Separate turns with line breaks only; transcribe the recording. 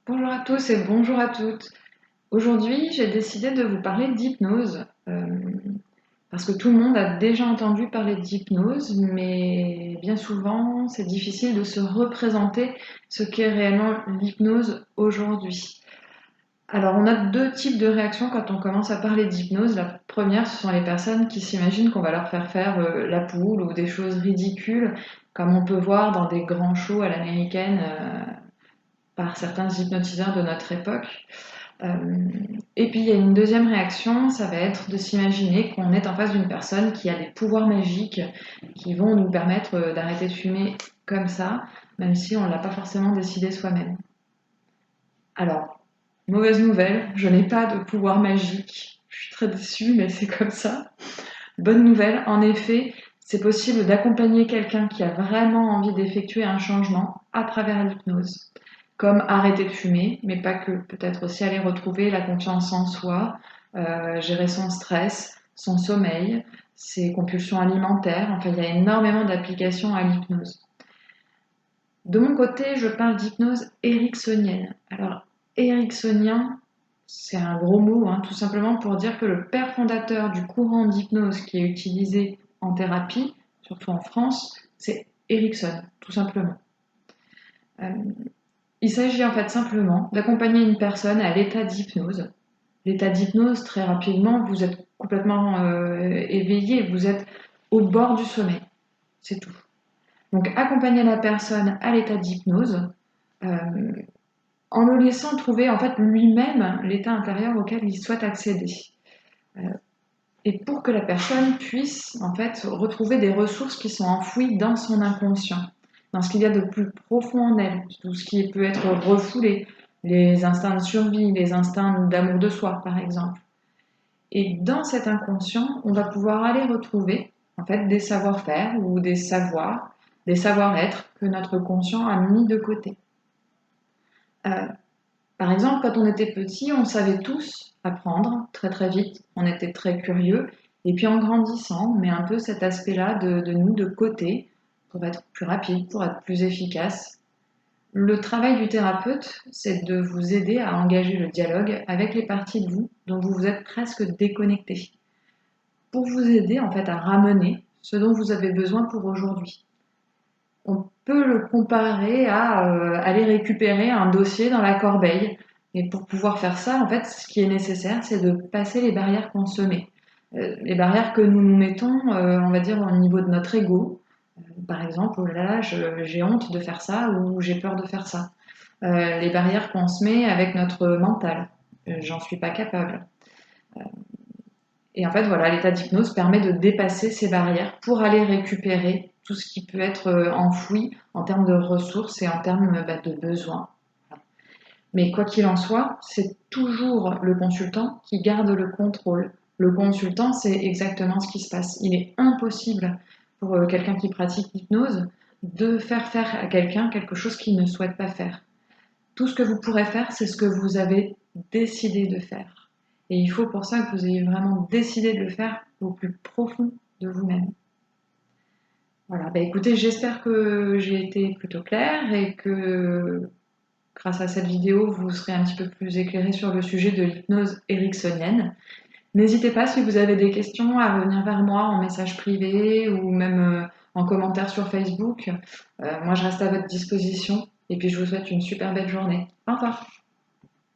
Bonjour à tous et bonjour à toutes. Aujourd'hui, j'ai décidé de vous parler d'hypnose, parce que tout le monde a déjà entendu parler d'hypnose, mais bien souvent, c'est difficile de se représenter ce qu'est réellement l'hypnose aujourd'hui. Alors, on a deux types de réactions quand on commence à parler d'hypnose. La première, ce sont les personnes qui s'imaginent qu'on va leur faire faire la poule ou des choses ridicules, comme on peut voir dans des grands shows à l'américaine par certains hypnotiseurs de notre époque. Et puis il y a une deuxième réaction, ça va être de s'imaginer qu'on est en face d'une personne qui a des pouvoirs magiques qui vont nous permettre d'arrêter de fumer comme ça, même si on ne l'a pas forcément décidé soi-même. Alors, mauvaise nouvelle, je n'ai pas de pouvoir magique. Je suis très déçue, mais c'est comme ça. Bonne nouvelle, en effet, c'est possible d'accompagner quelqu'un qui a vraiment envie d'effectuer un changement à travers l'hypnose, comme arrêter de fumer, mais pas que, peut-être aussi aller retrouver la confiance en soi, gérer son stress, son sommeil, ses compulsions alimentaires. Enfin, il y a énormément d'applications à l'hypnose. De mon côté, je parle d'hypnose ericksonienne. Alors, ericksonien, c'est un gros mot, hein, tout simplement pour dire que le père fondateur du courant d'hypnose qui est utilisé en thérapie, surtout en France, c'est Erickson, tout simplement. Euh, il s'agit en fait simplement d'accompagner une personne à l'état d'hypnose. L'état d'hypnose, très rapidement, vous êtes complètement éveillé, vous êtes au bord du sommeil, c'est tout. Donc accompagner la personne à l'état d'hypnose, euh, en le laissant trouver en fait lui-même l'état intérieur auquel il souhaite accéder. Euh, et pour que la personne puisse en fait retrouver des ressources qui sont enfouies dans son inconscient, dans ce qu'il y a de plus profond en elle, tout ce qui peut être refoulé, les instincts de survie, les instincts d'amour de soi par exemple. Et dans cet inconscient, on va pouvoir aller retrouver en fait des savoir-faire ou des savoirs, des savoir-être que notre conscient a mis de côté. Euh, Par exemple, quand on était petit, on savait tous apprendre très très vite, on était très curieux, et puis en grandissant, on met un peu cet aspect-là de nous de côté pour être plus rapide, pour être plus efficace. Le travail du thérapeute, c'est de vous aider à engager le dialogue avec les parties de vous dont vous vous êtes presque déconnecté, pour vous aider en fait à ramener ce dont vous avez besoin pour aujourd'hui. On peut le comparer à aller récupérer un dossier dans la corbeille. Et pour pouvoir faire ça, en fait, ce qui est nécessaire, c'est de passer les barrières qu'on se met. Les barrières que nous nous mettons, on va dire, au niveau de notre ego. Par exemple, oh là là, j'ai honte de faire ça ou j'ai peur de faire ça. Les barrières qu'on se met avec notre mental. J'en suis pas capable. Et en fait, voilà, l'état d'hypnose permet de dépasser ces barrières pour aller récupérer tout ce qui peut être enfoui en termes de ressources et en termes de besoins. Mais quoi qu'il en soit, c'est toujours le consultant qui garde le contrôle. Le consultant sait exactement ce qui se passe. Il est impossible pour quelqu'un qui pratique l'hypnose de faire faire à quelqu'un quelque chose qu'il ne souhaite pas faire. Tout ce que vous pourrez faire, c'est ce que vous avez décidé de faire. Et il faut pour ça que vous ayez vraiment décidé de le faire au plus profond de vous-même. Voilà, bah écoutez, j'espère que j'ai été plutôt claire et que grâce à cette vidéo, vous serez un petit peu plus éclairé sur le sujet de l'hypnose ericksonienne. N'hésitez pas, si vous avez des questions, à revenir vers moi en message privé ou même en commentaire sur Facebook. Moi, je reste à votre disposition et puis je vous souhaite une super belle journée. Au revoir.